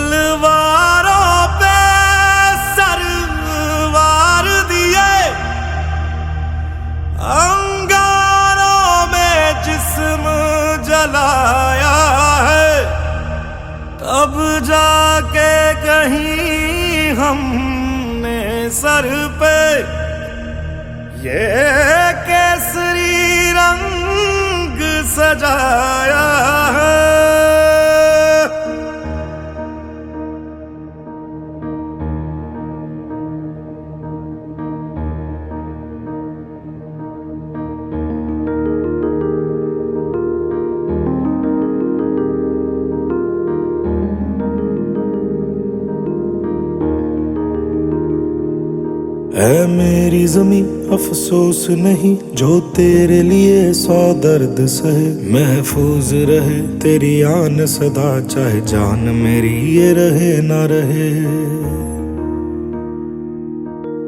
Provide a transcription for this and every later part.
तलवारों पे सरवार दिए, अंगारों में जिस्म जलाया है, तब जाके कहीं हमने सर पे ये केसरी रंग सजाया है। है मेरी ज़मीं अफसोस नहीं, जो तेरे लिए 100 दर्द सहे। महफूज रहे तेरी आन सदा, चाहे जान मेरी ये रहे ना रहे।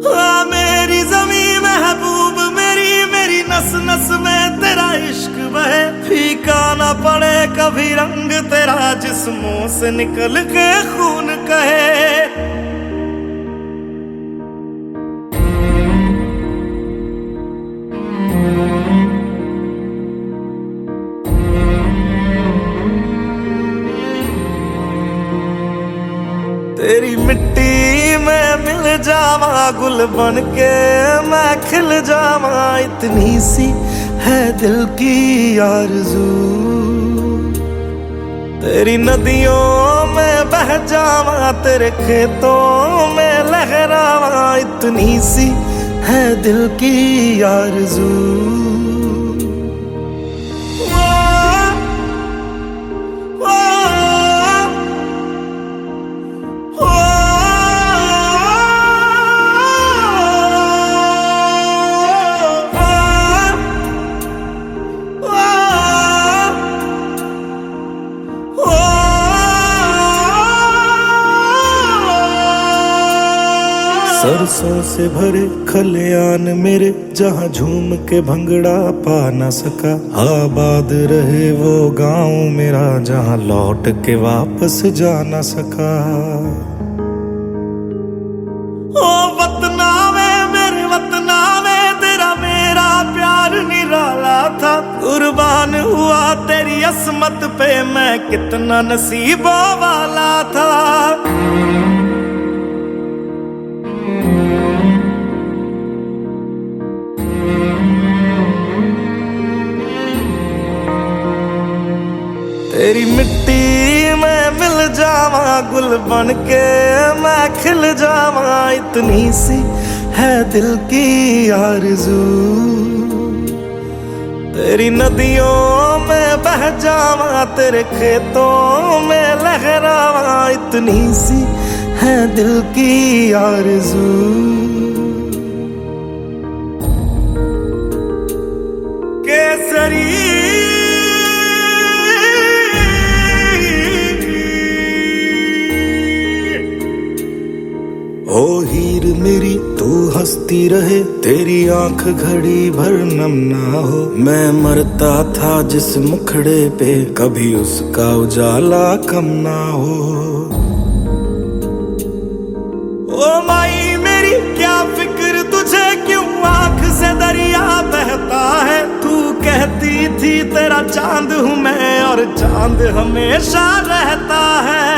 हाँ मेरी ज़मीं महबूब मेरी, मेरी नस नस में तेरा इश्क बहे। फीका ना पड़े कभी रंग तेरा, जिस्मों से निकल के खून कहे। तेरी मिट्टी में मिल जावा, गुल बन के मैं खिल जावा। इतनी सी है दिल की आरज़ू, तेरी नदियों में बह जावा, तेरे खेतों में लहरावा। इतनी सी है दिल की आरज़ू। सरसों से भरे खलियान मेरे, जहाँ झूम के भंगड़ा पा न सका। आबाद रहे वो गांव मेरा, जहाँ लौट के वापस जा न सका। ओ वतना में मेरे वतना में, तेरा मेरा प्यार निराला था। कुर्बान हुआ तेरी असमत पे, मैं कितना नसीबों वाला था। तेरी मिट्टी में मिल जावा, गुल बन के मैं खिल जावा। इतनी सी है दिल की आरज़ू, तेरी नदियों में बह जावा, तेरे खेतों में लहरावा। इतनी सी है दिल की आरज़ू। केसरी ओ हीर मेरी तू हंसती रहे, तेरी आंख घड़ी भर नम ना हो। मैं मरता था जिस मुखड़े पे, कभी उसका उजाला कम ना हो। ओ माई मेरी क्या फिक्र तुझे, क्यों आंख से दरिया बहता है। तू कहती थी तेरा चांद हूँ मैं, और चांद हमेशा रहता है।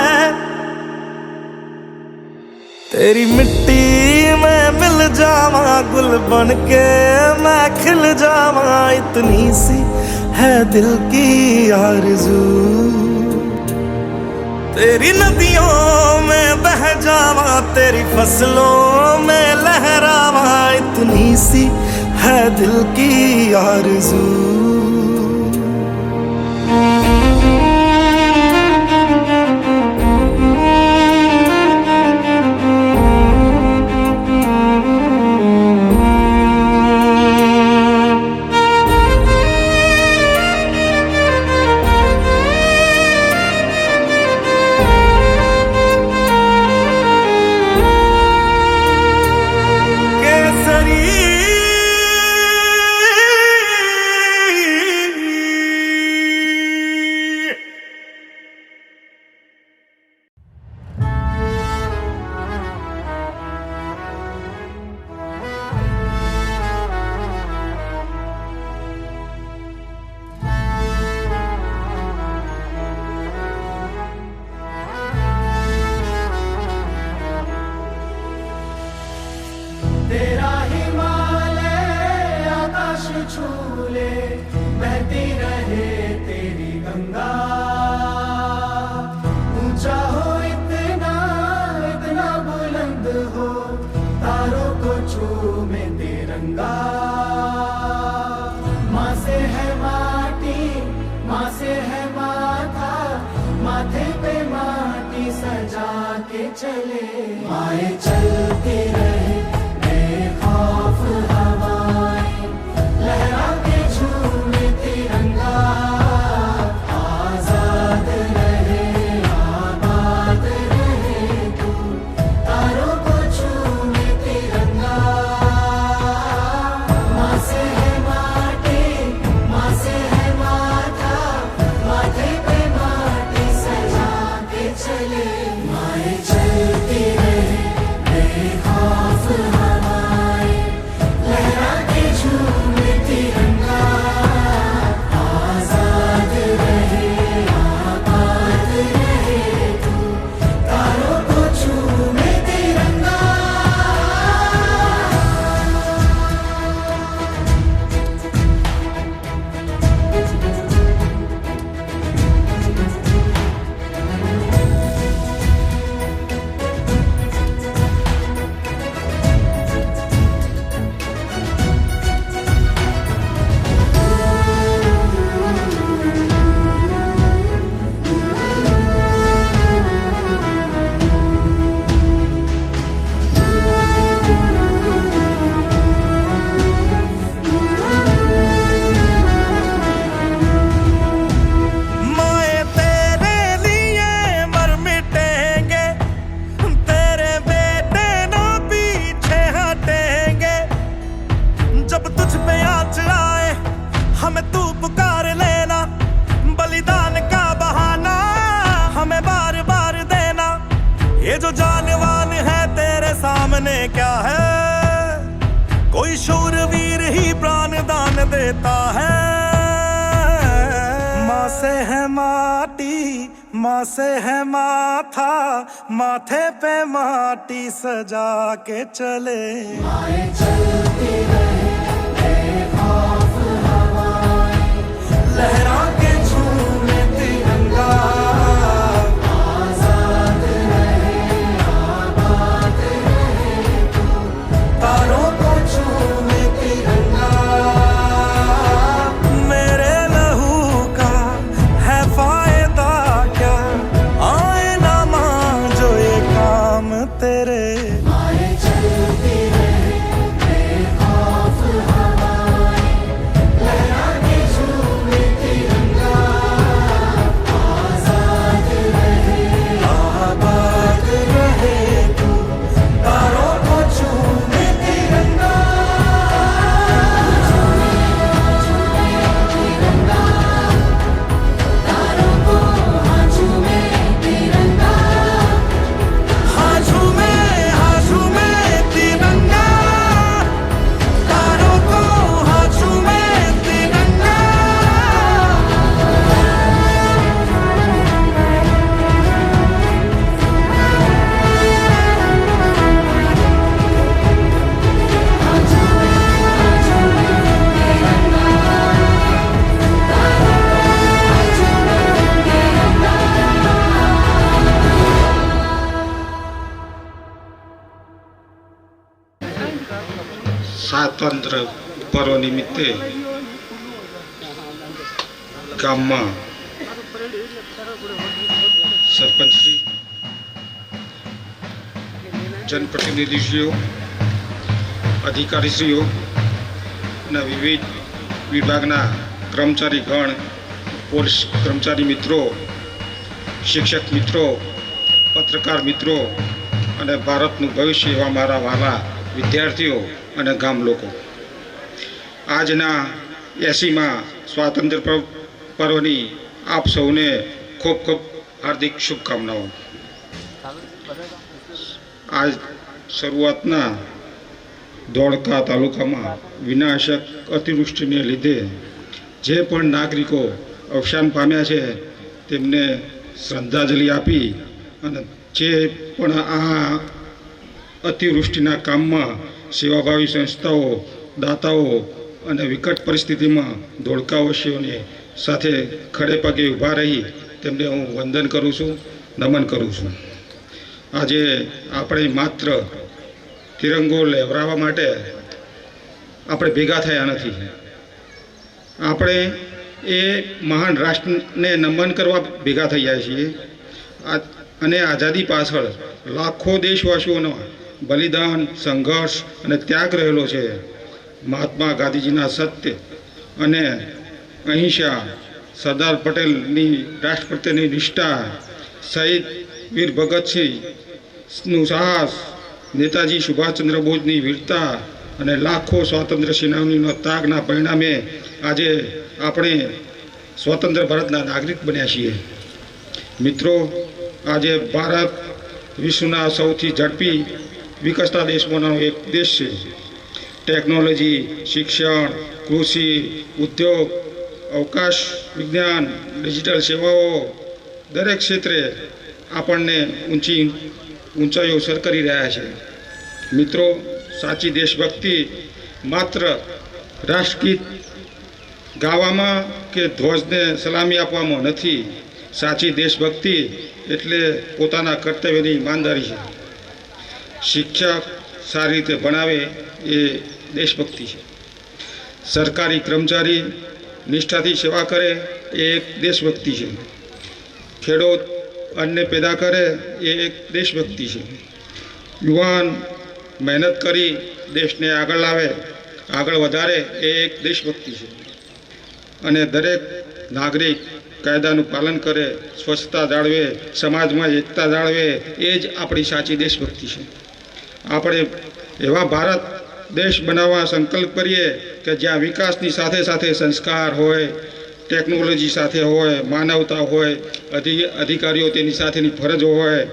तेरी मिट्टी में मिल जावा, गुल बन के मैं खिल जावा। इतनी सी है दिल की आरज़ू, तेरी नदियों में बह जावा, तेरी फसलों में लहरावा। इतनी सी है दिल की आरज़ू। केसरी तिरंगा माँ से है माटी, माँ से है माथा, माथे पे माटी सजा के चले। माए चलती रहे बेखौफ हवाएं, लहरा के झूमे तिरंगा। आजाद रहे आबाद रहे तू, तारों को झूमे तिरंगा। माँ से है माटी, माँ से है माथा, माथे पे माटी सजा के चले। माए चलती रहे बेखौफ हवाएं, लहरा के झूमे तिरंगा। आजाद रहे आबाद रहे तू, तारों को झूमे तिरंगा। माए तेरे लिए मर मिटेंगे, तेरे बेटे ना पीछे हटेंगे। जब तुझ पे आँच आए हमें तू पुकार लेना, बलिदान का बहाना हमें बार बार देना। ये जो जानवान है तेरे सामने क्या है, कोई शूरवीर ही प्राण दान देता है। माँ से है माटी, माँ से है माथा, माथे पे माटी सजा के चले। माए चलती रहे बेखौफ हवाएं, लहरा के झूमे तिरंगा। आजाद रहे आबाद रहे तू, तारों को झूमे तिरंगा। मेरे लहू का है फायदा क्या, आए ना मांझो ये काम तेरे। माए चलती रहे बेखौफ हवाएं, लहरा के झूमे तिरंगा। आजाद रहे आबाद रहे तू, तारों को झूमे तिरंगा। तारों को हाँ झूमे तिरंगा। हाँ झूमे तिरंगा, तारों को हाँ झूमे तिरंगा। સ્વાતંત્ર્ય પર્વ નિમિત્તે ગામમાં સરપંચશ્રી, જનપ્રતિનિધિશ્રીઓ, અધિકારીશ્રીઓ અને વિવિધ વિભાગના કર્મચારીગણ, પોલીસ કર્મચારી મિત્રો, શિક્ષક મિત્રો, પત્રકાર મિત્રો અને ભારતનું ભવિષ્ય એવા મારા વહાલા વિદ્યાર્થીઓ અને ગામ લોકો, આજના 80મા સ્વાતંત્ર્ય પર્વની આપ સૌને ખૂબ ખૂબ હાર્દિક શુભકામનાઓ. આજ શરૂઆતના ધોળકા તાલુકામાં વિનાશક અતિવૃષ્ટિને લીધે જે પણ નાગરિકો અવસાન પામ્યા છે તેમને શ્રદ્ધાંજલિ આપી અને જે પણ આ અતિવૃષ્ટિના કામમાં સેવાભાવી સંસ્થાઓ, દાતાઓ અને વિકટ પરિસ્થિતિમાં ધોળકાવાસીઓની સાથે ખડે પગે ઊભા રહી તેમને હું વંદન કરું છું, નમન કરું છું. આજે આપણે માત્ર તિરંગો લહેરાવવા માટે આપણે ભેગા થયા નથી. આપણે એ મહાન રાષ્ટ્રને નમન કરવા ભેગા થયા છીએ. અને આઝાદી પાછળ લાખો દેશવાસીઓનો બલિદાન, સંઘર્ષ અને ત્યાગ રહેલો છે. મહાત્મા ગાંધીજીના સત્ય અને અહિંસા, સરદાર પટેલની રાષ્ટ્ર પ્રત્યેની નિષ્ઠા, શહીદ વીર ભગતસિંહનું સાહસ, નેતાજી સુભાષચંદ્ર બોઝની વીરતા અને લાખો સ્વાતંત્ર્ય સેનાનીઓના ત્યાગના પરિણામે આજે આપણે સ્વતંત્ર ભારતના નાગરિક બન્યા છીએ. મિત્રો, આજે ભારત વિશ્વના સૌથી ઝડપી વિકસતા દેશમાંનો એક દેશ છે. ટેકનોલોજી, શિક્ષણ, કૃષિ, ઉદ્યોગ, અવકાશ વિજ્ઞાન, ડિજિટલ સેવાઓ દરેક ક્ષેત્રે આપણને ઊંચાઈઓ સર કરી રહ્યા છે. મિત્રો, સાચી દેશભક્તિ માત્ર રાષ્ટ્રગીત ગાવામાં કે ધ્વજને સલામી આપવામાં નથી. સાચી દેશભક્તિ એટલે પોતાના કર્તવ્યની ઈમાનદારી છે. શિક્ષક સારી રીતે ભણાવે એ દેશભક્તિ છે. સરકારી કર્મચારી નિષ્ઠાથી સેવા કરે એ એક દેશભક્તિ છે. ખેડૂત અન્ન પેદા કરે એ એક દેશભક્તિ છે. યુવાન મહેનત કરી દેશને આગળ લાવે, આગળ વધારે એ એક દેશભક્તિ છે. અને દરેક નાગરિક કાયદાનું પાલન કરે, સ્વચ્છતા જાળવે, સમાજમાં એકતા જાળવે એ જ આપણી સાચી દેશભક્તિ છે. આપણે એવા ભારત દેશ બનાવવા સંકલ્પ કરીએ કે જ્યાં વિકાસની સાથે સાથે સંસ્કાર હોય, ટેકનોલોજી સાથે હોય, માનવતા હોય, અધિકારીઓ તેની સાથેની ફરજો હોય.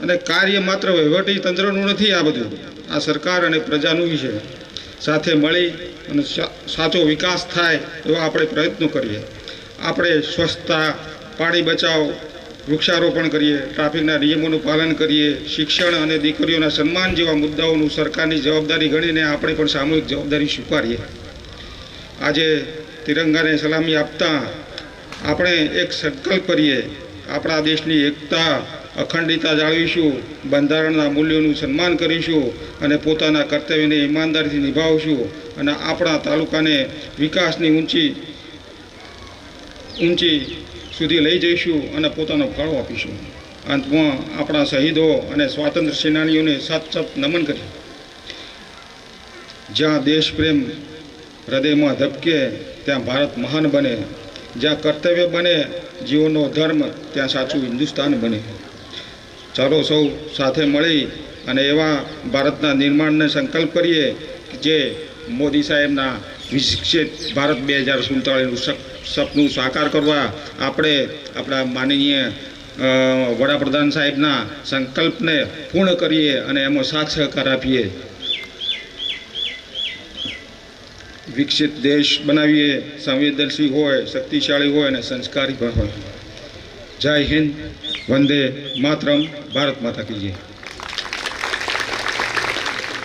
અને કાર્ય માત્ર વહીવટી તંત્રનું નથી. આ બધું આ સરકાર અને પ્રજાનું છે. સાથે મળી અને સાચો વિકાસ થાય એવા આપણે પ્રયત્નો કરીએ. આપણે સ્વચ્છતા, પાણી બચાવ, વૃક્ષારોપણ કરીએ, ટ્રાફિકના નિયમોનું પાલન કરીએ, શિક્ષણ અને દીકરીઓના સન્માન જેવા મુદ્દાઓનું સરકારની જવાબદારી ગણીને આપણે પણ સામૂહિક જવાબદારી સ્વીકારીએ. આજે તિરંગાને સલામી આપતા આપણે એક સંકલ્પ કરીએ, આપણા દેશની એકતા, અખંડિતતા જાળવીશું, બંધારણના મૂલ્યોનું સન્માન કરીશું અને પોતાના કર્તવ્યને ઈમાનદારીથી નિભાવશું અને આપણા તાલુકાને વિકાસની ઊંચી સુધી લઈ જઈશું અને પોતાનો ફાળો આપીશું. અંતમાં આપણા શહીદો અને સ્વાતંત્ર્ય સેનાનીઓને સત નમન કરીએ. જ્યાં દેશપ્રેમ હૃદયમાં ધબકે ત્યાં ભારત મહાન બને. જ્યાં કર્તવ્ય બને જીવનનો ધર્મ ત્યાં સાચું હિન્દુસ્તાન બને. ચાલો સૌ સાથે મળી અને એવા ભારતના નિર્માણને સંકલ્પ કરીએ જે મોદી સાહેબના વિકસિત ભારત 2047નું સપનું સાકાર કરવા આપણે આપણા માનનીય વડાપ્રધાન સાહેબના સંકલ્પને પૂર્ણ કરીએ અને એમાં સાથ સહકાર આપીએ. વિકસિત દેશ બનાવીએ, સંવેદનશીલ હોય, શક્તિશાળી હોય અને સંસ્કારી પણ હોય. જય હિન્દ, વંદે માતરમ, ભારત માતા કી જય.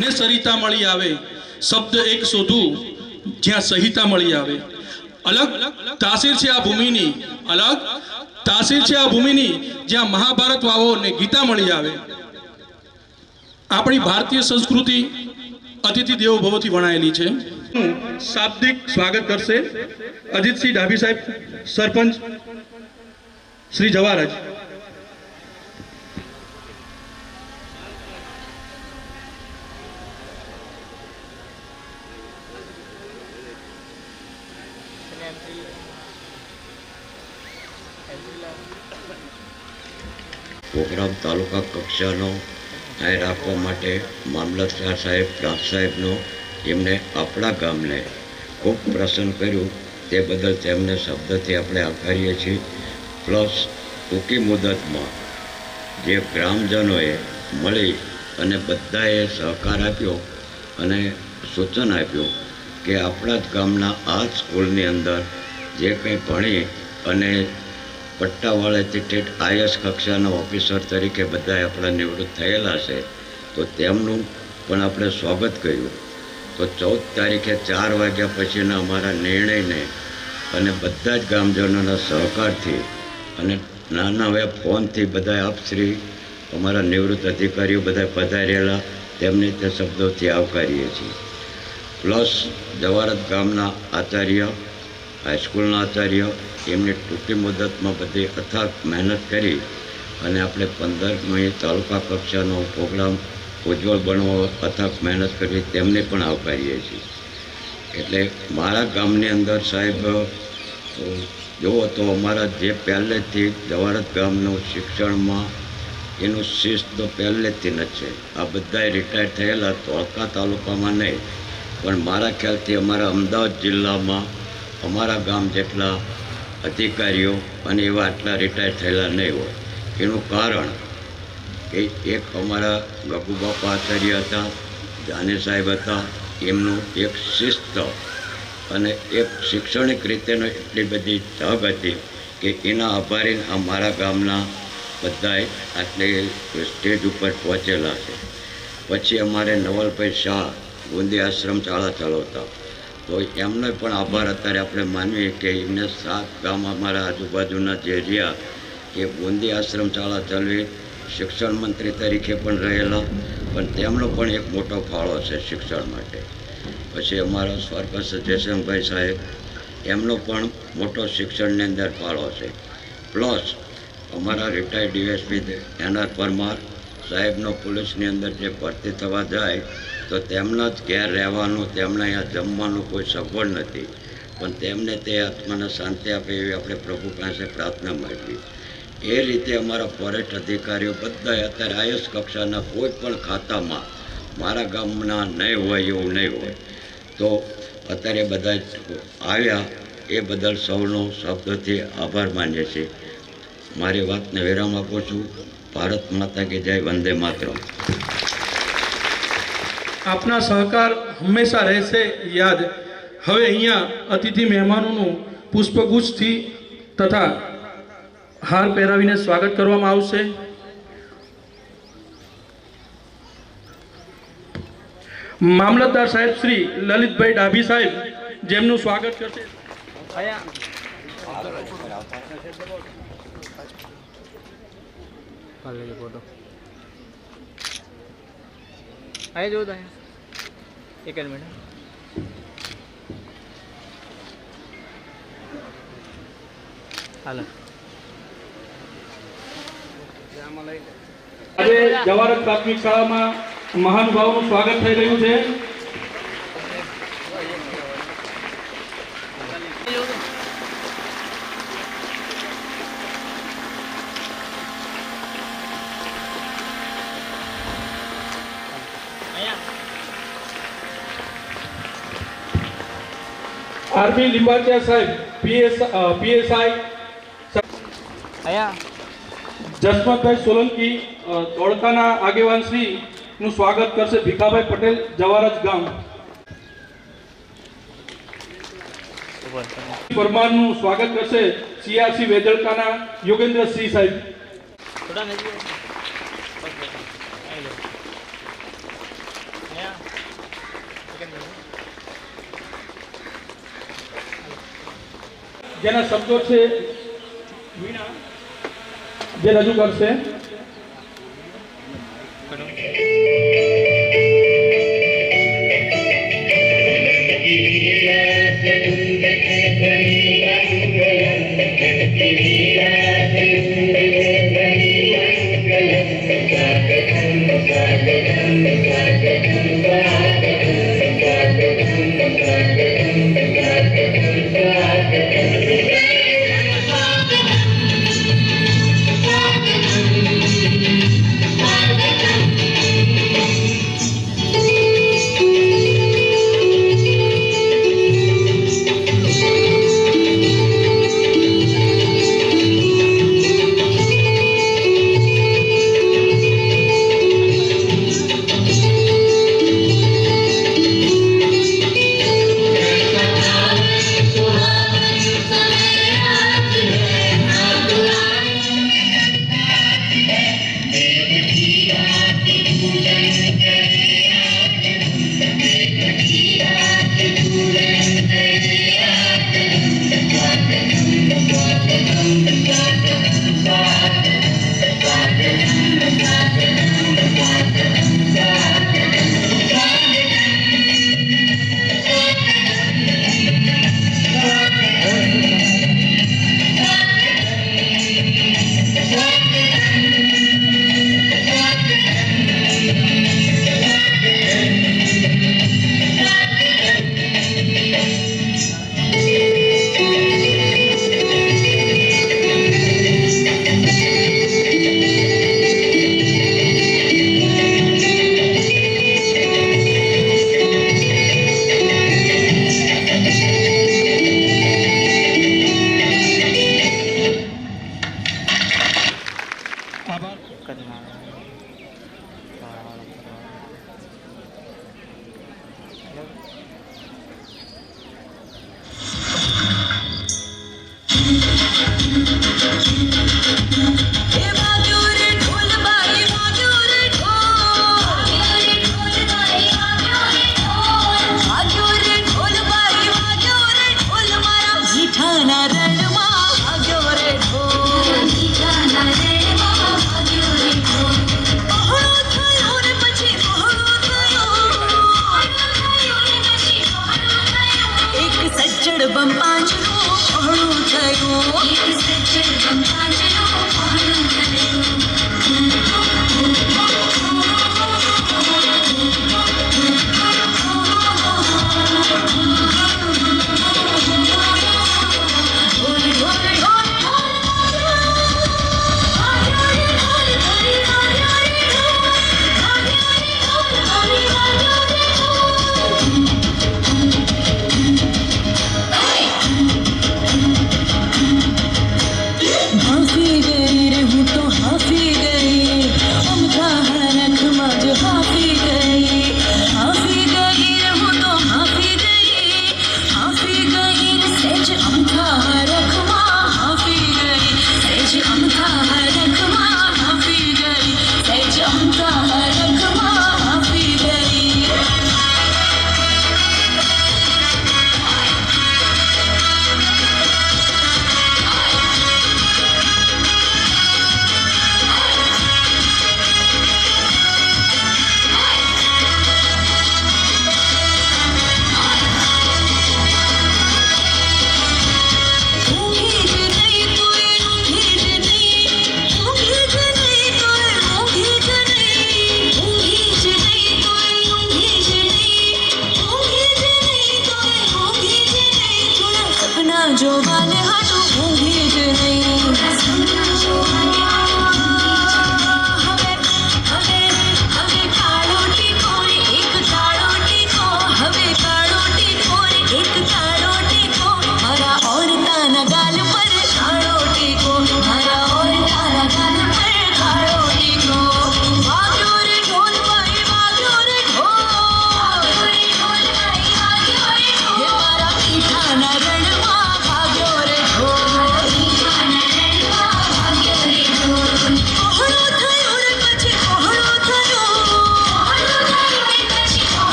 ને સરિતા મળી આવે, શબ્દ એક શોધું જ્યાં સહિતા મળી આવે. અલગ તાસીર છે આ ભૂમિની, અલગ તાસીર છે આ ભૂમિની જ્યાં મહાભારત વાવો ને ગીતા મળી આવે. આપણી ભારતીય સંસ્કૃતિ અતિથિ દેવો ભવથી વણાયેલી છે. શાબ્દિક સ્વાગત કરશે અજીતસિંહ ડાભી સાહેબ, સરપંચ શ્રી જવારાજ. પ્રોગ્રામ તાલુકા કક્ષાનો અહીં રાખવા માટે મામલતદાર સાહેબ, પ્રાંત સાહેબનો એમને આપણા ગામને ખૂબ પ્રસન્ન કર્યું તે બદલ તેમને શબ્દથી આપણે આભારીએ છીએ. પ્લસ ટૂંકી મુદતમાં જે ગ્રામજનોએ મળી અને બધાએ સહકાર આપ્યો અને સૂચન આપ્યું કે આપણા જ ગામના આ સ્કૂલની અંદર જે કંઈ ભણી અને પટ્ટાવાળાથી ઠેઠ આઈએસ કક્ષાના ઓફિસર તરીકે બધાએ આપણા નિવૃત્ત થયેલા છે તો તેમનું પણ આપણે સ્વાગત કર્યું. તો 14 તારીખે 4 વાગ્યા પછીના અમારા નિર્ણયને અને બધા જ ગામજનોના સહકારથી અને નાના હવે ફોનથી બધા આપશ્રી અમારા નિવૃત્ત અધિકારીઓ બધા પધારેલા તેમને તે શબ્દોથી આવકારીએ છીએ. પ્લસ જવારત ગામના આચાર્ય, હાઈસ્કૂલના આચાર્ય, એમની ટૂંકી મુદતમાં બધી અથાગ મહેનત કરી અને આપણે 15મી તાલુકા કક્ષાનો પ્રોગ્રામ ઉજ્જવળ બનવા અથાગ મહેનત કરી તેમને પણ આવકારીએ છીએ. એટલે મારા ગામની અંદર સાહેબ જુઓ તો અમારા જે પહેલેથી જવારત ગામનું શિક્ષણમાં એનું શિસ્ત તો પહેલેથી જ છે. આ બધાએ રિટાયર થયેલા ધોળકા તાલુકામાં નહીં, પણ મારા ખ્યાલથી અમારા અમદાવાદ જિલ્લામાં અમારા ગામ જેટલા અધિકારીઓ અને એવા આટલા રિટાયર થયેલા નહીં હોય. એનું કારણ કે એક અમારા ગગુબાપા આચાર્ય હતા, જાની સાહેબ હતા, એમનું એક શિસ્ત અને એક શૈક્ષણિક રીતેનો એટલી બધી તક હતી કે એના આભારી આ મારા ગામના બધાએ આટલી સ્ટેજ ઉપર પહોંચેલા છે. પછી અમારે નવલભાઈ શાહ બુંદી આશ્રમ શાળા ચલાવતા, તો એમનો પણ આભાર અત્યારે આપણે માનીએ કે એમને 7 ગામ અમારા આજુબાજુના જે રહ્યા કે બુંદી આશ્રમ શાળા ચલાવી શિક્ષણ મંત્રી તરીકે પણ રહેલા, પણ તેમનો પણ એક મોટો ફાળો છે શિક્ષણ માટે. પછી અમારા સ્વર્ગસ્થ જયશંકભાઈ સાહેબ, એમનો પણ મોટો શિક્ષણની અંદર ફાળો છે. પ્લસ અમારા રિટાયર્ડ ડીએસપી એનઆર પરમાર સાહેબનો પોલીસની અંદર જે ભરતી થવા જાય તો તેમના જ ઘેર રહેવાનું, તેમના અહીંયા જમવાનું કોઈ સગવડ નથી, પણ તેમને તે આત્માને શાંતિ આપે એવી આપણે પ્રભુ પાસે પ્રાર્થના માગી. એ રીતે અમારા ફોરેસ્ટ અધિકારીઓ બધા અત્યારે આઈએસ કક્ષાના કોઈ પણ ખાતામાં મારા ગામના નહીં હોય એવું નહીં હોય. તો અત્યારે બધા આવ્યા એ બદલ સૌનો શબ્દોથી આભાર માનીએ છીએ. મારી વાતને વિરામ આપું છું. ભારત માતા કે જય, વંદે માતરમ. આપના સહકાર હંમેશા રહેશે યાદ. હવે અહીંયા અતિથિ મહેમાનોનું પુષ્પગુચ્છથી તથા હાર પહેરાવીને સ્વાગત કરવામાં આવશે. મામલતદાર સાહેબ શ્રી લલિતભાઈ ડાભી સાહેબ જેમનું સ્વાગત કરશે. આયા જો તો એક જ મિનિટ. હાલો આજે જવારત પ્રાથમિક શાળામાં મહાનુભાવોનું સ્વાગત થઈ રહ્યું છે. આરબી લિંબાચિયા સાહેબ પીએસઆઈ આયા જસવંતભાઈ સોલંકી ધોળકાના આગેવાન શ્રીનું સ્વાગત કરશે ભીખાભાઈ પટેલ જવારજ ગામ. પરમારનું સ્વાગત કરશે સીઆરસી વેજળકાના યોગેન્દ્રસિંહ સાહેબ. થોડા નજીક જેના શબ્દો છે વીણા જે રજૂ કરશે.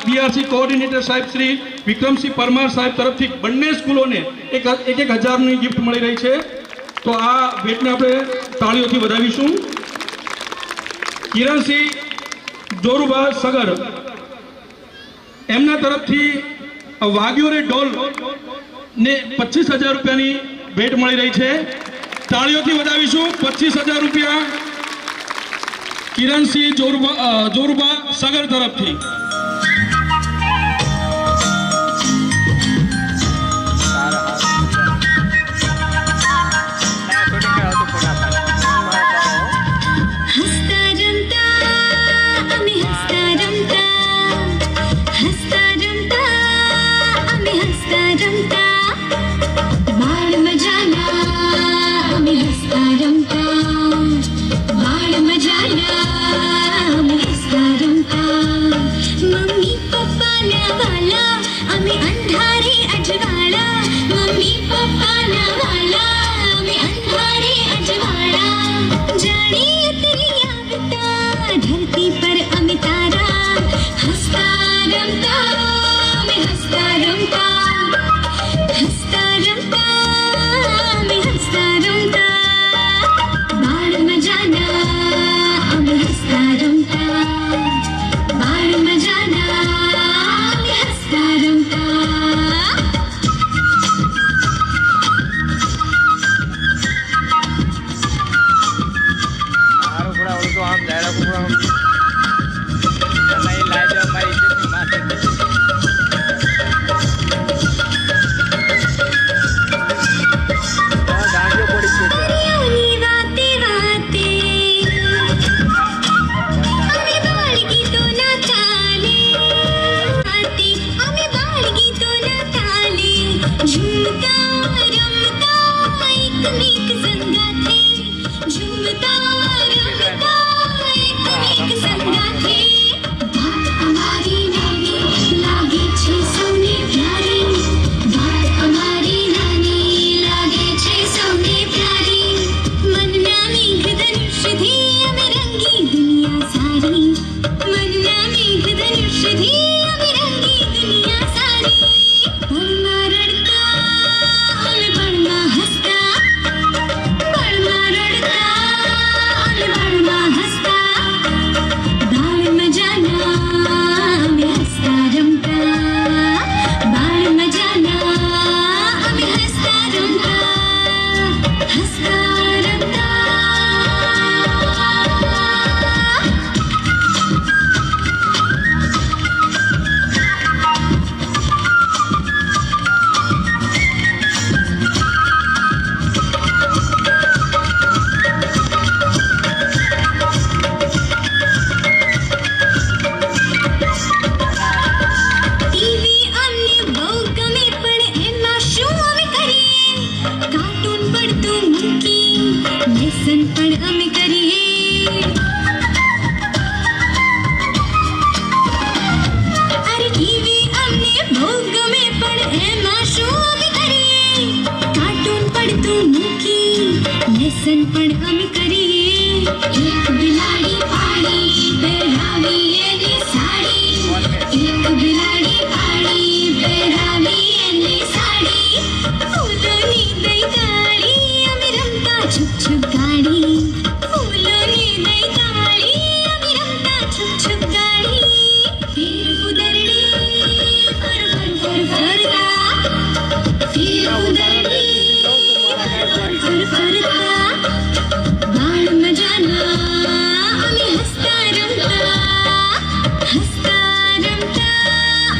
બીઆરસી કોઓર્ડિનેટર સાહેબ શ્રી વિક્રમસિંહ પરમાર સાહેબ તરફથી બંને સ્કૂલોને એક 1000ની ગિફ્ટ મળી રહી છે. તો આ ભેટને આપણે તાળીઓથી વધાવીશું. કિરણસિંહ જોરુબા સગર એમના તરફથી વાગ્યોરે ડોલ ને 25,000 રૂપિયાની ભેટ મળી રહી છે. તાળીઓથી વધાવીશું. 25,000 રૂપિયા કિરણસિંહ જોરુબા સગર તરફથી. मम्मी पप्पा ना वाला अमी अंधारे अजवाड़ा मम्मी पप्पा ना वाला अमी अंधारे अजवाड़ा जाने उतरी आवता धरती पर अमी तारा हंसता रमता मैं हंसता रमता हंसता रमता मैं हंसता रमता बाढ़ में जाना अमी हंसता रमता बाढ़ में जाना मैं हंसता रमता મારું પૂરા ઓળખો આમ ડાયરા પૂરા આમ તમે એ લાઈ દો મારી ઇજ્જતની માથે ગાંડીઓ પડી ગયો છે यूनी वाते वाते हमें बाळगी तो ना चाले आते हमें बाळगी तो ना चाले झूमता रमता एकमेक संगाथे झूमता रमता एकमेक संगाथे बात हमारी नानी लागे छे सौने प्यारी बात हमारी नानी लागे छे सौने प्यारी मनना मेघ धनुष धी अमे रंगी दुनिया सारी मनना मेघ धनुष धी अमे रंगी दुनिया सारी परमा रड़का अमे परमा हंसता परमा रड़का अमे परमा हंसता बाढ़ में जाना अमे हंसता रमता बाढ़ में जाना अमे हंसता रमता हंसता रमता ટીવી અમને બહુ ગમે પણ એમાં શું અમે કરીએ કાર્ટૂન પડતું મૂકી લેસન પણ અમે કરીએ અરે ટીવી અમને બહુ ગમે પણ એમાં શું અમે કરીએ કાર્ટૂન પડતું મૂકી લેસન પણ અમે કરીએ એક બિલાડી પાડી પહેરાવી એની સાડી એક બિલાડી પાડી પહેરાવી એની સાડી ફૂલોની દઈ તાળી અમે રમતા છુપ છુપ ગાડી ફૂલોની દઈ તાળી અમે રમતા છુપ છુપ ગાડી ફીર ઉદરડી ફર ફર ફર ફરતા ફીર ઉદરડી ફર ફર ફરતા बाढ़ में जाना हमें हंसता रमता हंसता रमता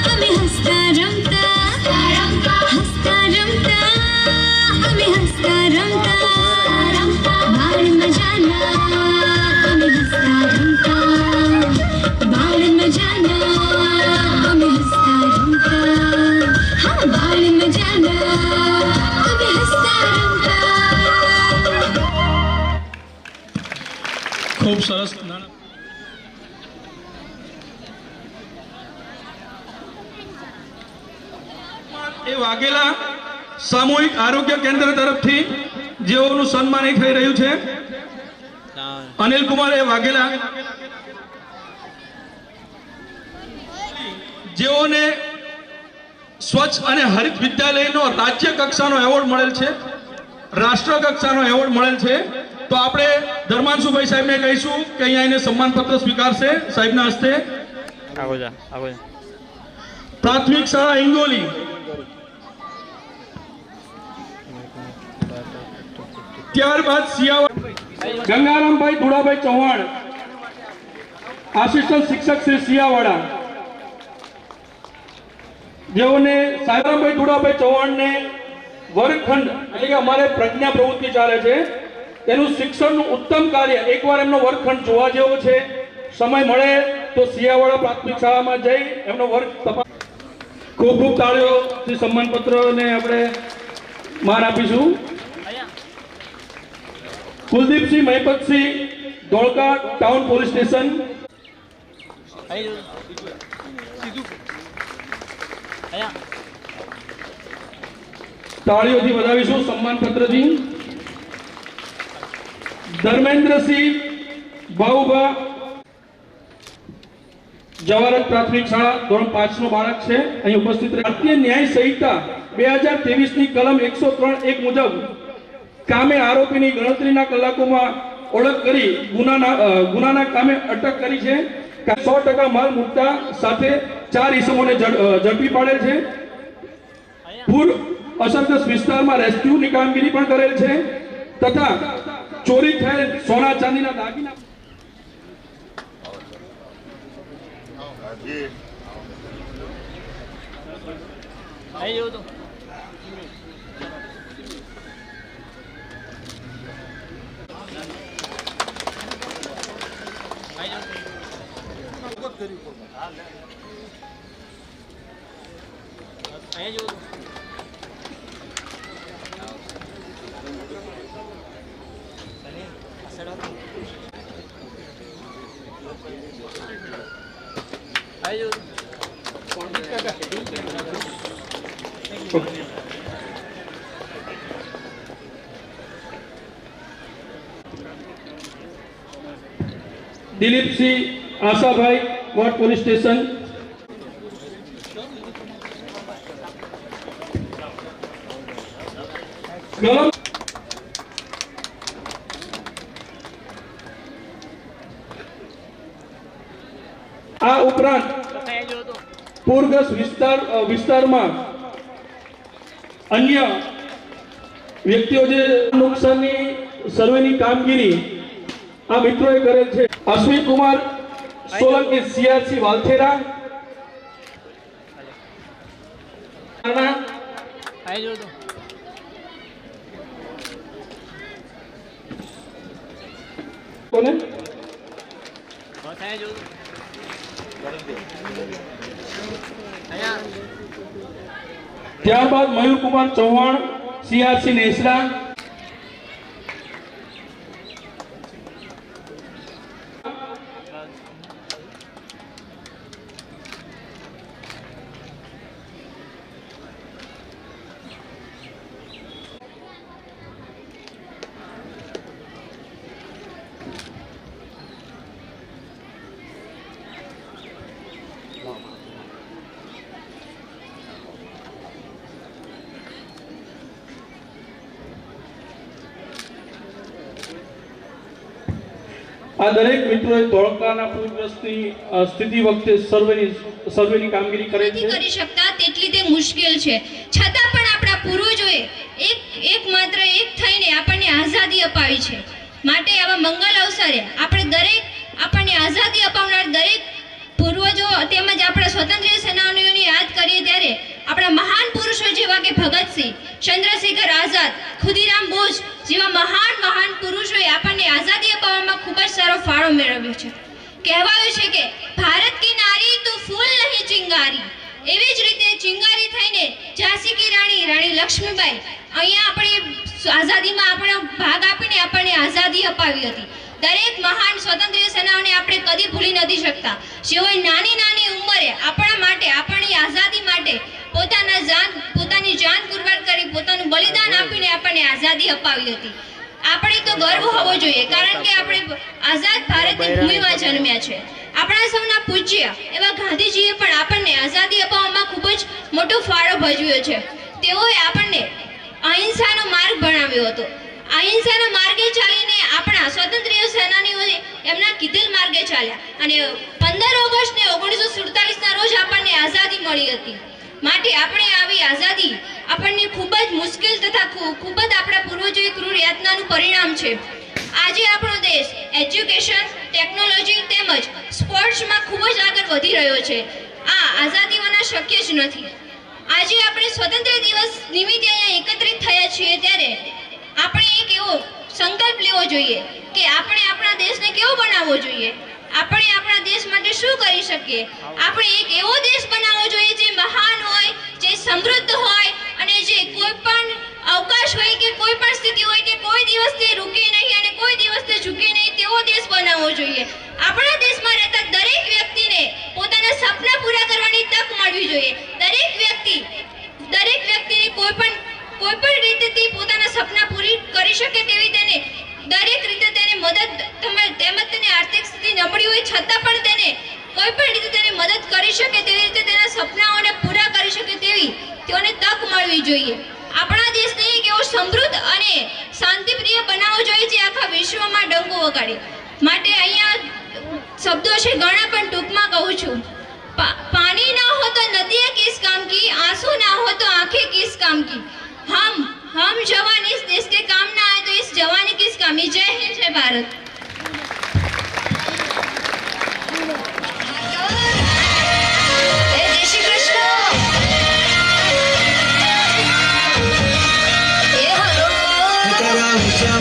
हमें हंसता रमता हंसता रमता हमें हंसता रमता बाढ़ में जाना हमें हंसता रमता बाढ़ में जाना हमें हंसता रमता हाँ बाढ़ में जाना हमें हंसता रमता ખૂબ સરસ. એ વાઘેલા સામૂહિક આરોગ્ય કેન્દ્ર તરફથી જેઓનું સન્માન અહીં થઈ રહ્યું છે અનિલ કુમાર એ વાઘેલા જેઓને સ્વચ્છ અને હરિત વિદ્યાલયનો રાજ્ય કક્ષાનો એવોર્ડ મળેલ છે, રાષ્ટ્ર કક્ષાનો એવોર્ડ મળેલ છે. તો આપણે ધર્માંશુભાઈ સાહેબને કહીશું કે અહીંયા એને સન્માનપત્ર સ્વીકારશે સાહેબના હસ્તે. આગળ જા, આગળ જા. પ્રાથમિક શાળા હિંગોલી, ત્યારબાદ સિયાવાડા ગંગારામભાઈ ધુડાભાઈ ચૌહાણ, આસિસ્ટન્ટ શિક્ષક શ્રી સિયાવાડા, જેઓને સાયરામભાઈ ધુડાભાઈ ચૌહાણને વર્ગખંડ એટલે કે અમારે પ્રજ્ઞા પ્રવૃત્તિ ચાલે છે તેનું શિક્ષણનું ઉત્તમ કાર્ય, એકવાર એમનો વર્ગખંડ જોવા જેવો છે. સમય મળે તો સિયાવાડા પ્રાથમિક શાળામાં જઈ એમનો વર્ગ તપાસ. ખૂબ ખૂબ તાળીઓથી સન્માનપત્રને આપણે માન આપીશું. Kuldeepsinh Mahipatsinh, Dholka town police station. અહીં જો. સીધું. અહીંયા. તાળીઓથી વધાવીશું સન્માનપત્રથી. ધર્મેન્દ્રસિંહ ભાઉભા, જવાહરત પ્રાથમિક શાળા, ધોરણ 5 નો બાળક છે, અહીં ઉપસ્થિત રહે. ભારતીય ન્યાય સંહિતા 2023 ની કલમ 103(1) મુજબ કામે આરોપીની ગણતરીના કલાકોમાં ઓળખ કરી ગુનાના કામે અટક કરી છે. 100% માલ મુદ્દા સાથે 4 ઇસમોને ઝડપી પાડેલ છે. પૂર અસરગ્રસ્ત વિસ્તારમાં રેસ્ક્યુની કામગીરી પણ કરેલ છે તથા ચોરી થયેલ સોના ચાંદીના દાગીના અહીં જો તો. અહીં જો તો. અહીં જો તો. દિલીપસિંહ આશાભાઈ, કોટ પોલીસ સ્ટેશન. કલમ આ ઉપરાંત અહીં જો તો. પૂરગ્રસ્ત વિસ્તારમાં અન્ય વ્યક્તિઓ જે નુકસાનની સર્વેની કામગીરી આ મિત્રોએ કરેલ છે. અશ્વિન કુમાર સોલંકી, સીઆરસી વાલથેરા. અહીં જો તો. કોને બસ અહીં જો તો. અહીંયા. ત્યારબાદ મયુરકુમાર ચૌહાણ, સીઆરસી નેસડા. આ દરેક મિત્રોએ ધોળકાના પૂરગ્રસ્તની સ્થિતિ વખતે સર્વેની કામગીરી કરેલ નથી છે. કરી શકતા તેટલી તે મુશ્કેલ છે. છતાં પણ આપણા પૂર્વજોએ એક માત્ર એક થઈને આપણને આઝાદી અપાવી છે. માટે આવા મંગલ અવસરે આપણે દરેક આપણને આઝાદી અપાવનાર દરેક પૂર્વજો તેમજ આપણા સ્વતંત્ર સેનાનીઓને યાદ કરીએ ત્યારે આપણા મહાન પુરુષો જેવા કે ભગતસિંહ, ચંદ્રશેખર આઝાદ, ખુદીરામ બોઝ જેવા મહાન પુરુષોએ આપણને આઝાદી અપાવવામાં ખૂબ જ સારો ફાળો મેળવ્યો છે. કહેવાયું છે કે ભારત કી નારી તું ફૂલ નહીં ચિંગારી. એવી જ રીતે ચિંગારી થઈને ઝાંસી કી રાણી લક્ષ્મીબાઈ અહીંયા આપણી આઝાદીમાં આપણો ભાગ આપીને આપણને આઝાદી અપાવી હતી. દરેક મહાન સ્વતંત્ર સેનાઓને આપણે કદી ભૂલી નથી શકતા, જેઓએ નાની ઉંમરે આપણા માટે, આપણી આઝાદી માટે પોતાની જાન કુરબાન કરી, પોતાનું બલિદાન આપીને આપણને આઝાદી અપાવી હતી. આપણે તો ગર્વ હોવો જોઈએ, કારણ કે આપણે આઝાદ ભારતની ભૂમિમાં જન્મ્યા છે. આપણા આપણા સૌના પૂજ્ય એવા ગાંધીજીએ પણ આપણને આઝાદી અપાવવામાં ખૂબ જ મોટો ફાળો ભજવ્યો છે. તેઓએ આપણને અહિંસાનો માર્ગ ભણાવ્યો હતો. અહિંસાના માર્ગે ચાલીને આપણા સ્વતંત્ર્ય સેનાનીઓએ એમના કીધેલ માર્ગે ચાલ્યા અને 15 ઓગસ્ટ 1947ના રોજ આપણને આઝાદી મળી હતી. માટે આપણે આવી આઝાદી આપણને ખૂબ જ મુશ્કેલ તથા ખૂબ જ આપણા પૂર્વજોએ ક્રૂર યાતનાનું પરિણામ છે. આજે આપણો દેશ એજ્યુકેશન, ટેકનોલોજી તેમજ સ્પોર્ટ્સમાં ખૂબ જ આગળ વધી રહ્યો છે. આ આઝાદી વગર શક્ય જ નથી. આજે આપણે સ્વતંત્ર દિવસ નિમિત્તે અહીંયા એકત્રિત થયા છીએ ત્યારે આપણે એક એવો સંકલ્પ લેવો જોઈએ કે આપણે આપણા દેશને કેવો બનાવવો જોઈએ. આપણે આપણા દેશ માટે શું કરી શકીએ. આપણે એક એવો દેશ બનાવવો જોઈએ જે મહાન હોય, જે સમૃદ્ધ હોય અને જે કોઈ પણ અવકાશ હોય કે કોઈ પણ સ્થિતિ હોય તે કોઈ દિવસ તે રૂકે નહીં અને કોઈ દિવસ તે ઝૂકે નહીં તેવો દેશ બનાવવો જોઈએ. આપણા દેશમાં રહેતા દરેક વ્યક્તિને પોતાના સપના પૂરા કરવાની તક મળવી જોઈએ. દરેક વ્યક્તિને કોઈ પણ રીતે પોતાના સપના પૂરી કરી શકે તેવી તેને દરેક રીતે તેને મદદ તેમજ તેને આર્થિક સ્થિતિ નબળી હોય છતાં પણ તેને કોઈ પણ રીતે તેને મદદ કરી શકે તેવી રીતે તેના સપનાઓને પૂરા કરી શકે તેવી તેઓને તક મળવી જોઈએ. આપણા દેશને એક એવો સમૃદ્ધ અને શાંતિપ્રિય બનાવવો જોઈએ જે આખા વિશ્વમાં ડંકો વગાડે. માટે અહીંયા શબ્દો છે ઘણા પણ ટૂંકમાં કહું છું. पानी ना हो तो नदियाँ किस काम की, आंसू ना हो तो आंखें किस काम की. हम जवान इस देश के काम ना आए तो इस जवानी किस काम की. जय हिंद, जय भारत. जय श्री कृष्ण.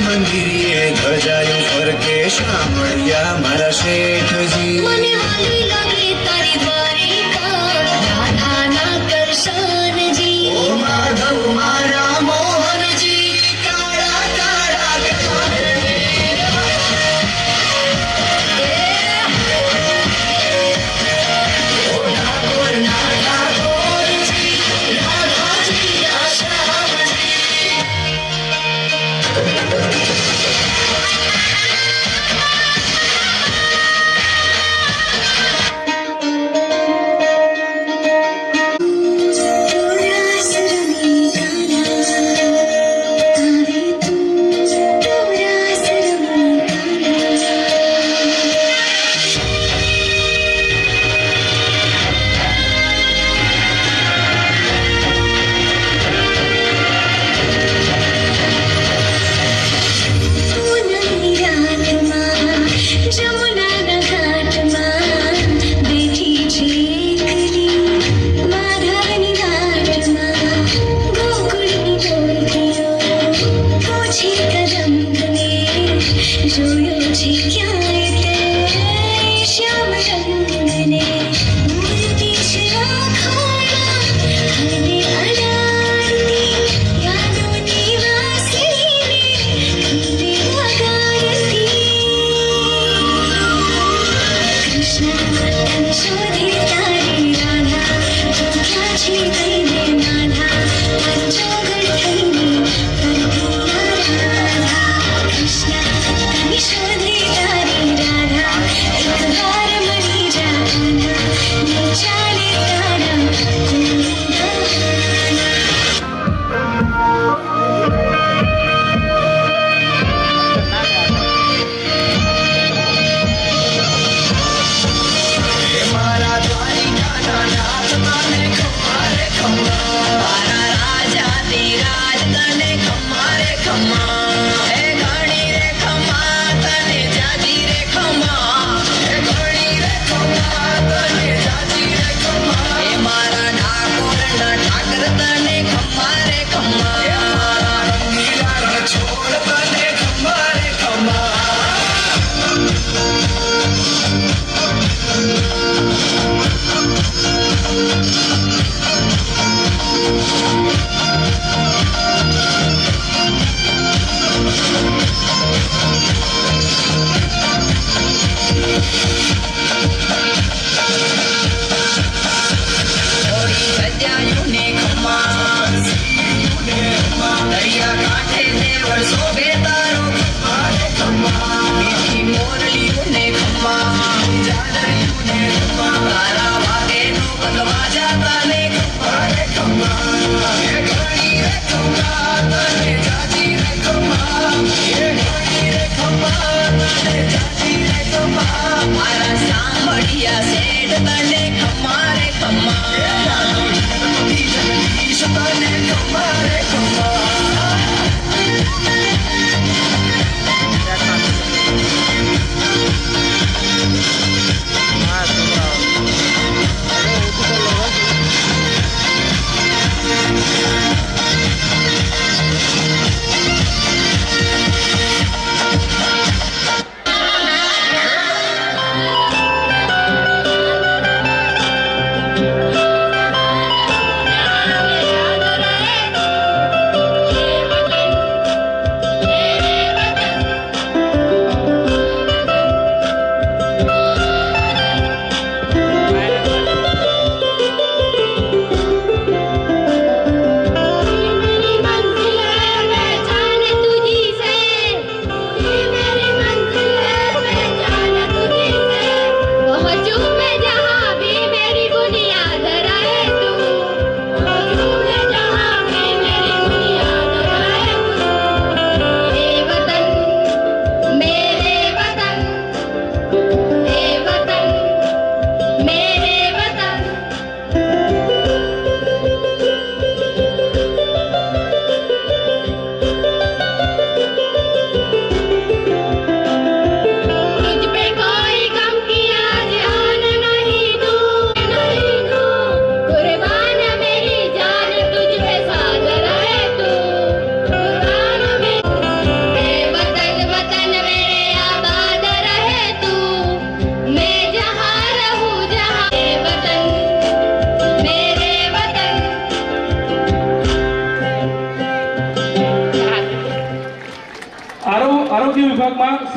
मंदिर धजाયું ફરકે શામળિયા મારા શેઠજી. મને વાલી લાગે તારી દ્વારિકા, રાધા ના કરશનજી. ઓ માધવ મારા મોહનજી, કાળા કાળા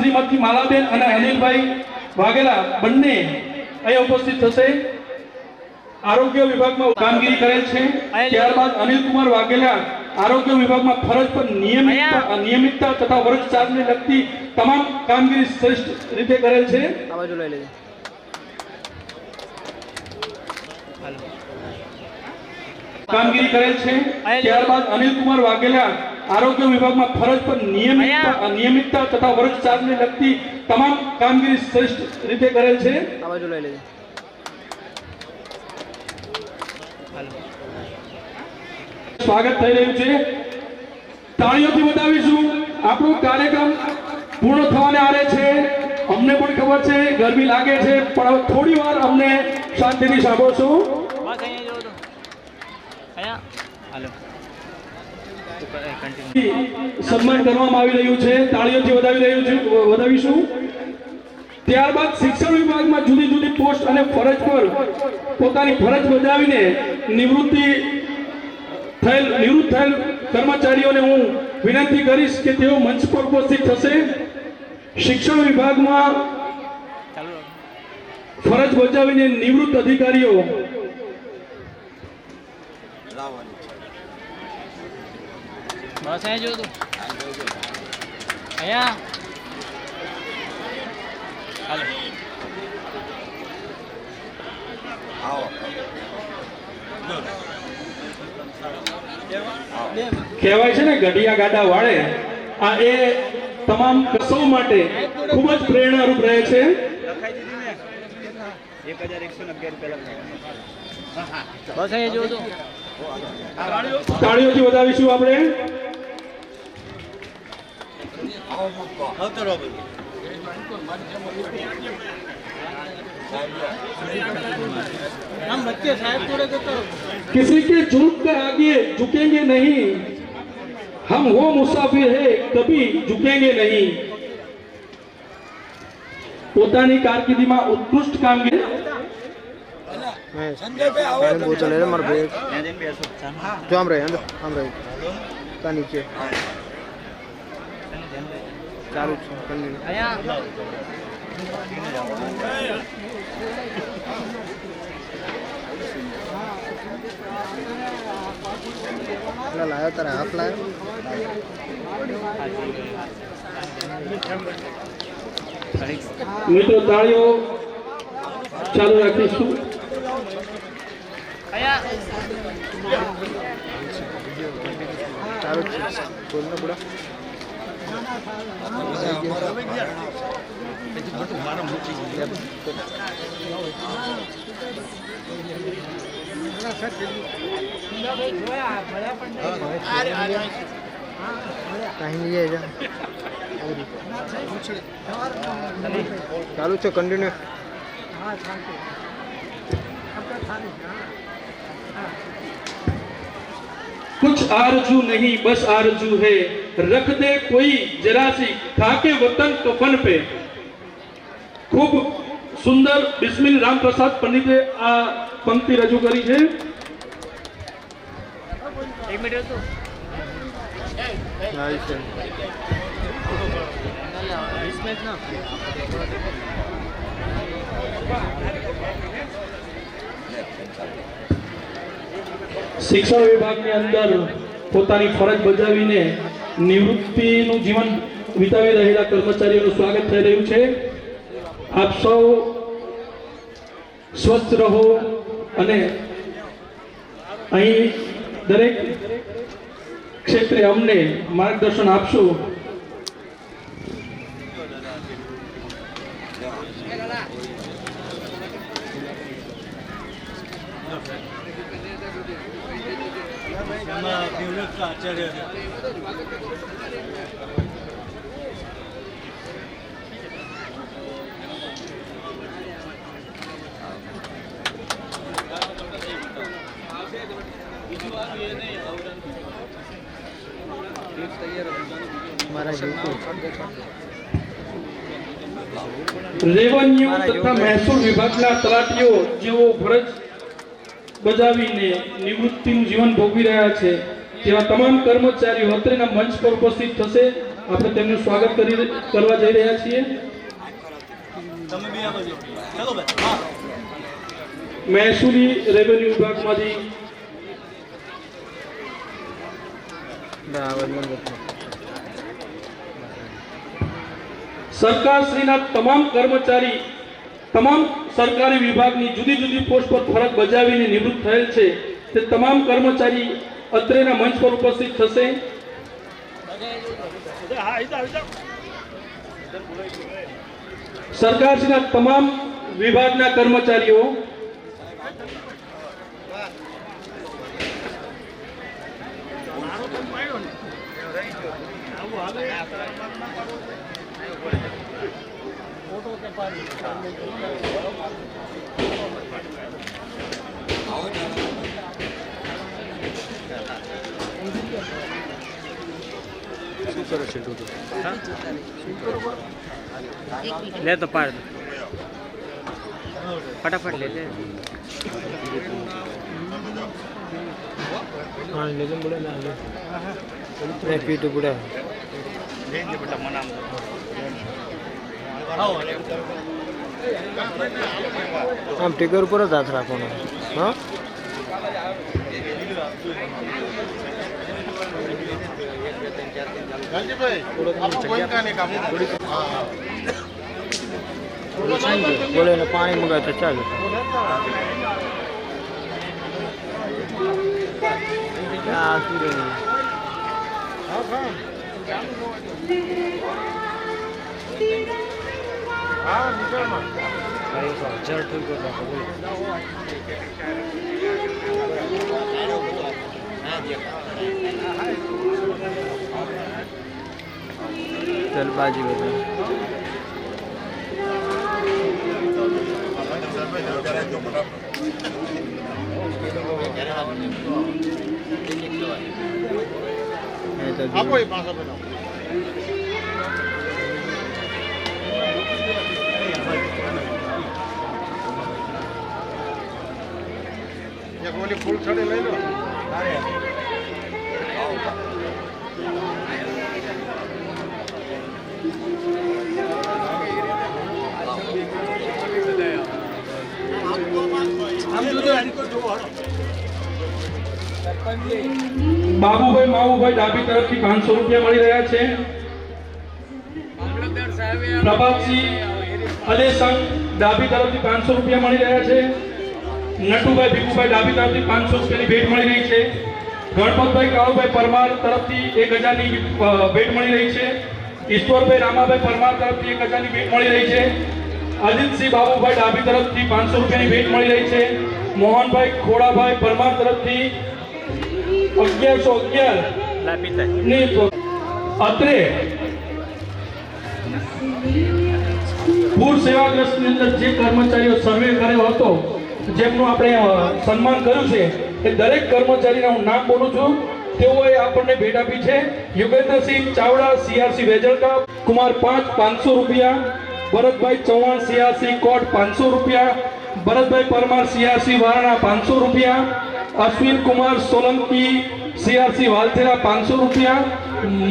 શ્રીમતી માલાબેન અને અનિલભાઈ વાઘેલા બંને અહીં ઉપસ્થિત થશે. આરોગ્ય વિભાગમાં કામગીરી કરેલ છે. ત્યારબાદ અનિલકુમાર વાઘેલા આરોગ્ય વિભાગમાં ફરજ પર નિયમિતતા તથા વર્ષ 4 ને લગતી તમામ કામગીરી શ્રેષ્ઠ રીતે કરેલ છે. આ બાજુ લઈ લેજો. કામગીરી કરેલ છે. ત્યારબાદ અનિલકુમાર વાઘેલા આરોગ્ય વિભાગમાં ફરજ પર નિયમિતતા તથા વર્ષ 4 ને લગતી તમામ કામગીરી શ્રેષ્ઠ રીતે કરેલ છે. આ બાજુ લઈ લેજો. સ્વાગત થઈ રહ્યું છે. તાળીઓથી વધાવીશું. આપણો કાર્યક્રમ પૂર્ણ થવાને આરે છે. અમને પણ ખબર છે ગરમી લાગે છે, પણ હવે થોડી વાર અમને શાંતિથી સાંભળશો. બસ અહીંયા જો તો અહીંયા હાલો કન્ટિન્યુ. સન્માન કરવામાં આવી રહ્યું છે. તાળીઓથી વધાવીશું. ત્યારબાદ શિક્ષણ વિભાગમાં જુદી જુદી પોસ્ટ અને ફરજ પર પોતાની ફરજ બજાવીને નિવૃત્ત થયેલ કર્મચારીઓને હું વિનંતી કરીશ કે તેઓ મંચ પર ઉપસ્થિત થશે. શિક્ષણ વિભાગમાં ચાલુ ફરજ બજાવીને નિવૃત્ત અધિકારીઓ બસ અહીંયા જો તો અહીંયા હાલો કહેવાય છે ને ગઢિયા ગાડા વાળે. આ એ તમામ સૌ માટે ખૂબ જ પ્રેરણારૂપ રહે છે. લખાઈ દીધી ને 1111 રૂપિયા બસ અહીંયા જો તો તાળીઓથી વધાવીશું આપણે. हम बच्चे साहब थोड़े तो किसी के जुल्म के आगे झुकेंगे नहीं, हम वो मुसाफिर है कभी झुकेंगे नहीं. પોતાની કારકિર્દીમાં ઉત્કૃષ્ટ કામગીરી पानी बोतल है मार बैग जो हम रहे का नीचे चालू लाया तारा हाथ लाया મિત્રો તાળીઓ ચાલુ રાખીશું. चालू बोलना बुढ़ा कहीं नहीं है चालू छो कंटिन्यू कुछ आरजू नहीं बस आरजू है, रख दे कोई जरा सी खाके वतन कफन पे. खूब સુંદર બિસ્મિલ રામપ્રસાદ પંડિતે આ પંક્તિ રજૂ કરી છે. एक मिनट तो ना શિક્ષણ વિભાગની અંદર પોતાની ફરજ બજાવીને નિવૃત્તિનું જીવન વિતાવી રહેલા કર્મચારીઓનું સ્વાગત થઈ રહ્યું છે. આપ સૌ સ્વસ્થ રહો અને અહીં દરેક ક્ષેત્રે અમને માર્ગદર્શન આપશો. રેવન્યુ તથા મહેસૂલ વિભાગના તલાટીઓ જેઓ ફરજ બજાવીને નિવૃત્તિનું જીવન ભોગવી રહ્યા છે તેવા તમામ કર્મચારીઓ અત્રેના મંચ પર ઉપસ્થિત થશે આપણે તેમનું સ્વાગત કરવા જઈ રહ્યા છીએ. મહેસૂલી રેવન્યુ વિભાગમાંથી સરકારશ્રીના તમામ કર્મચારી તમામ સરકારી વિભાગની જુદી જુદી પોસ્ટ પર ફરજ બજાવીને નિવૃત્ત થયેલ છે તે તમામ કર્મચારી અત્રેના મંચ પર ઉપસ્થિત થશે. સરકારશ્રીના તમામ વિભાગના કર્મચારીઓ ले तो पार फटाफट ले ले हाँ ले ले बुढ़ा ना ले पीटू बुढ़ा આમ ટીકર ઉપર જ હાથ રાખવાનો. હા બોલે ને પાણી મંગાવે તો ચાલે. चल बाजी बता फूल छड़े ले लो. બાબુભાઈ માવુભાઈ ડાબી તરફથી 500 રૂપિયા મળી રહ્યા છે. પ્રભાતસિંહ અલેસંગ ડાબી તરફથી 500 રૂપિયા મળી રહ્યા છે. નટુભાઈ ભીખુભાઈ ડાબી તરફથી 500 રૂપિયાની ભેટ મળી રહી છે. ગણપતભાઈ કાળુભાઈ પરમાર તરફથી 1000ની ભેટ મળી રહી છે. ઈશ્વરભાઈ રામાભાઈ પરમાર તરફથી 1000ની ભેટ મળી રહી છે. અજીતસિંહ બાબુભાઈ ડાબી તરફથી 500 રૂપિયાની ભેટ મળી રહી છે. મોહનભાઈ ખોડાભાઈ પરમાર તરફથી 1111 ની અત્રે પૂર સેવાગ્રસ્તની અંદર જે કર્મચારીઓ સર્વે કર્યો હતો જેમનું આપણે સન્માન કર્યું છે એ દરેક કર્મચારીના હું નામ બોલું છું. તેઓએ આપણને ભેટ આપી છે. યુગેન્દ્રસિંહ ચાવડા સીઆરસી વેજલકા કુમાર 500 રૂપિયા. ભરતભાઈ ચૌહાણ સીઆરસી કોટ 500 રૂપિયા. ભરતભાઈ પરમાર સીઆરસી વારણા 500 રૂપિયા. અશ્વિન કુમાર સોલંકી સીઆરસી વાલથેરા 500 રૂપિયા.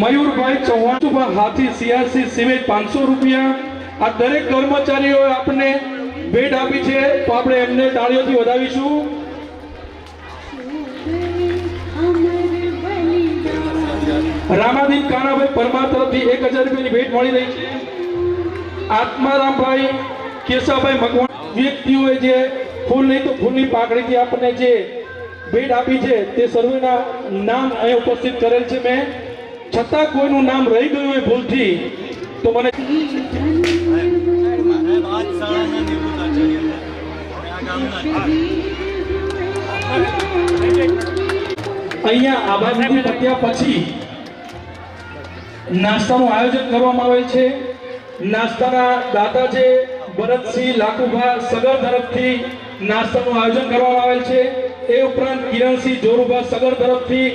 મયુરભાઈ ચૌહાણ હાથી સીઆરસી સિવેજ 500 રૂપિયા. આ દરેક કર્મચારીઓએ આપણને ભેટ આપી છે તો આપણે એમને તાળીઓથી વધાવીશું. રામાદીન કાનાભાઈ પરમાર તરફથી 1000 રૂપિયાની ભેટ મળી રહી છે. આત્મારામભાઈ કેશાભાઈ મકવાણ વ્યક્તિઓએ જે ફૂલ નહીં તો ફૂલની પાકડીથી આપણને જે ભેટ આપી છે તે સર્વેના નામ અહીં ઉપસ્થિત કરેલ છે મેં. છતાં કોઈનું નામ રહી ગયું હોય ભૂલથી તો મને અહીંયા આભાર વિધિ પત્યા પછી નાસ્તાનું આયોજન કરવામાં આવેલ છે. નાસ્તાના દાતા છે ભરતસિંહ લાકુભા સગર તરફથી નાસ્તાનું આયોજન કરવામાં આવેલ છે. એ ઉપરાંત કિરણસિંહ જોરુભા સગર તરફથી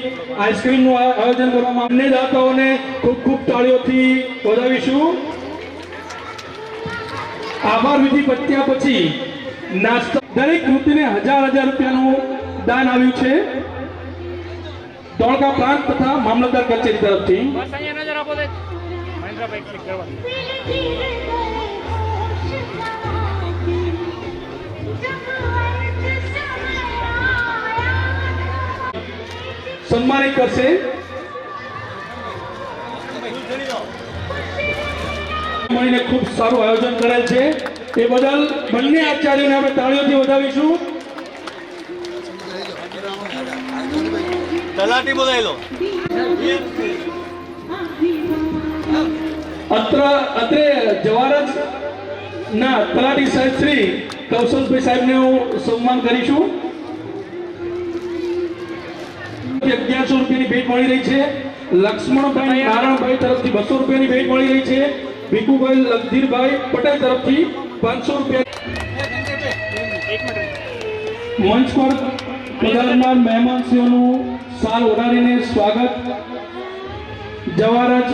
આઈસ્ક્રીમનું આયોજન કરવામાં બંને દાતાઓને ખૂબ ખૂબ તાળીઓથી વધાવીશું. આભાર વિધિ પત્યા પછી નાસ્તા દરેક વૃત્તિને 1000 રૂપિયાનું દાન આવ્યું છે ધોળકા પ્રાંત તથા મામલતદાર કચેરી તરફથી. સન્માનિત કરશે. મળીને ખૂબ સારું આયોજન કરેલ છે એ બદલ બંને આચાર્યોને આપણે તાળીઓથી વધાવીશું. તલાટી બોલાવી લો. અત્રે જવારજ ના તલાટી સાહેબ શ્રી કૌશલભાઈ સાહેબને હું સન્માન કરીશું. 1100 રૂપિયાની ભેટ મળી રહી છે. લક્ષ્મણભાઈ નારાયણભાઈ તરફથી 200 રૂપિયાની ભેટ મળી રહી છે. ભીખુભાઈ લગધીરભાઈ પટેલ તરફથી 500 રૂપિયા. મંચ પર પધારનાર મહેમાનશ્રીઓનું શાલ ઓઢાડીને સ્વાગત. જવારજ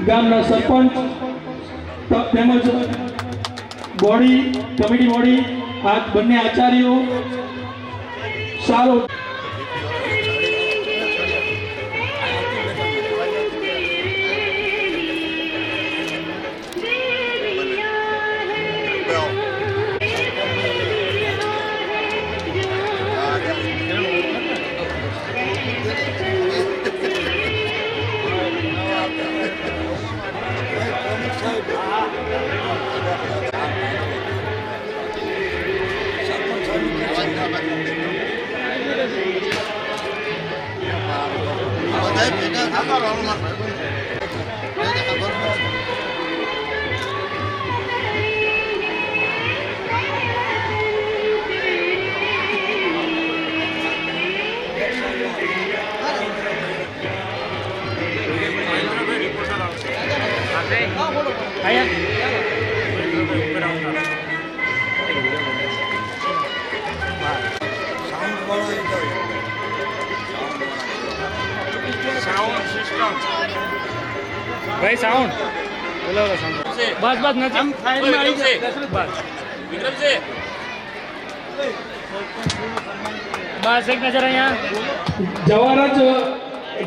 ગામના સરપંચ તેમજ બોડી કમિટી બોડી આ બંને આચાર્યો શાલ ભાઈ સાઉન્ડ બોલાવો સાઉન્ડ બસ બસ નથી આમ ફાઇલ માં આવી જાય બસ વિક્રમ છે બસ એક નજર અહીંયા.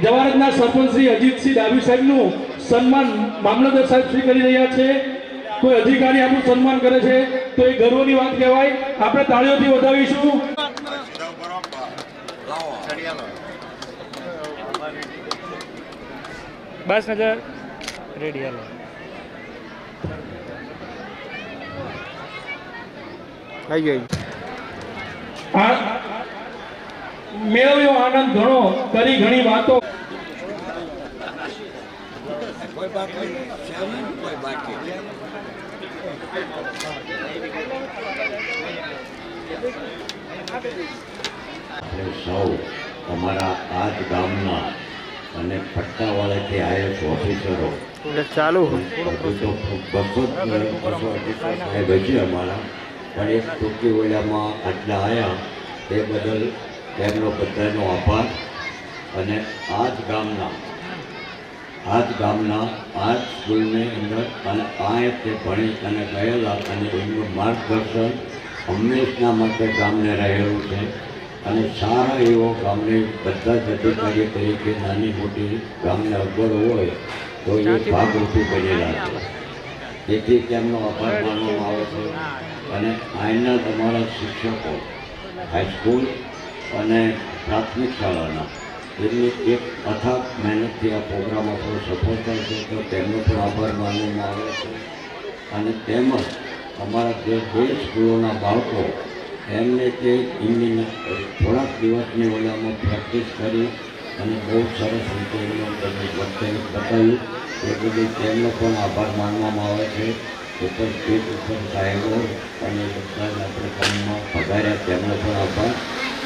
જવારજના સરપંચ શ્રી અજીતસિંહ ડાભી સાહેબનું સન્માન મામલતદાર સાહેબ શ્રી કરી રહ્યા છે. કોઈ અધિકારી આપણું સન્માન કરે છે તો એ ગર્વની વાત કહેવાય. આપણે તાળીઓથી વધાવીશું. બસ નજર રેડી હાલો. મેળવ્યો આનંદ ઘણો કરી ઘણી વાતો. સૌ અમારા આ જ ગામના અને પટ્ટાવાળાથી આવેલ ઓફિસરો ચાલુ હજુ તો 200-250 સાહેબ હજી અમારા પણ એક ટૂંકી ઓલામાં આટલા આવ્યા તે બદલ તેમનો બધાનો આભાર. અને આ જ ગામના આ જ સ્કૂલની અંદર અને આ તે ભણી અને ગયેલા અને એમનું માર્ગદર્શન હંમેશના માટે ગામને રહેલું છે. અને સારા એવો ગામને બધા જ અધિકારીઓ તરીકે નાની મોટી ગામને અગવડ હોય તો એ ભાગરૂપી બનેલા છે. તેથી તેમનો આભાર માનવામાં આવે છે. અને અહીંના તમારા શિક્ષકો હાઈસ્કૂલ અને પ્રાથમિક શાળાના એમની એક અથાગ મહેનતથી આ પ્રોગ્રામ આપણો સફળ થાય છે તો તેમનો પણ આભાર માનવામાં આવે છે. અને તેમજ અમારા જે 2 સ્કૂલોના બાળકો એમને તે એમની થોડાક દિવસની ઓલામાં પ્રેક્ટિસ કરી અને બહુ સરસ રીતે એમનું બતાવ્યું એ બદલ તેમનો પણ આભાર માનવામાં આવે છે. ઉપર સ્ટેજ ઉપર સાહેબો અને બધા આપણે કામમાં પધાર્યા તેમનો પણ આભાર.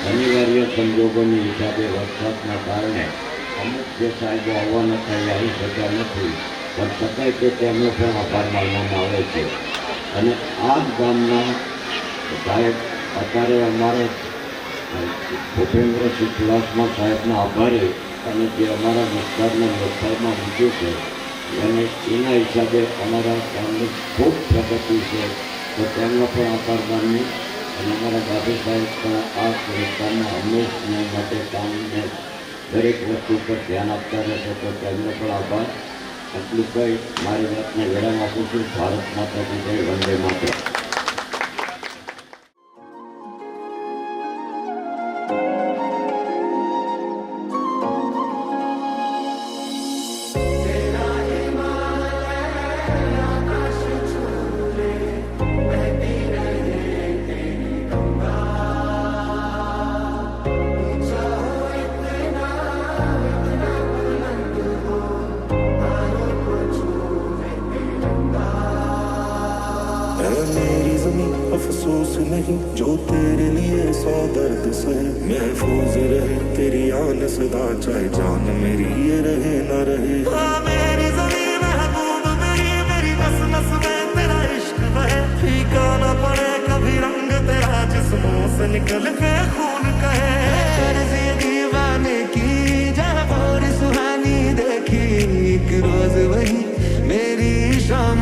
અનિવાર્ય સંજોગોની હિસાબે વરસાદના કારણે અમુક જે સાહેબો આવવાના થાય આવી શક્યા નથી પણ છતાંય તે તેમનો પણ આભાર માનવામાં આવે છે. અને આ જ ગામના સાહેબ અત્યારે અમારે ભૂપેન્દ્રસિંહ ચુડાસમા સાહેબના આભારી અને જે અમારા વિસ્તારના લોકસભામાં મૂક્યું છે અને એના હિસાબે અમારા ગામની ખૂબ પ્રગતિ છે તો તેમનો પણ આભાર માનીએ. અને અમારા ડાભી સાહેબ પણ આ વિસ્તારના હંમેશા માટે કામને દરેક વસ્તુ પર ધ્યાન આપતા રહેશે તો તેમનો પણ આભાર. આટલું કહી મારી વાતને વિરામ આપું છું. ભારત માતા કી જય, વંદે માતરમ. मेरी ज़मीं अफसोस नहीं जो तेरे लिए 100 दर्द सहे, महफूज रहे तेरी आन सदा, चाहे जान मेरी ये रहे ना रहे. हाँ मेरी ज़मीं महबूब मेरी, मेरी नस नस में तेरा इश्क बहे, फीका ना पड़े कभी रंग तेरा, जिस्मों से निकल के खून कहे. अर्ज़ ये दीवाने की जहाँ और सुहानी देखी, एक रोज वही मेरी शाम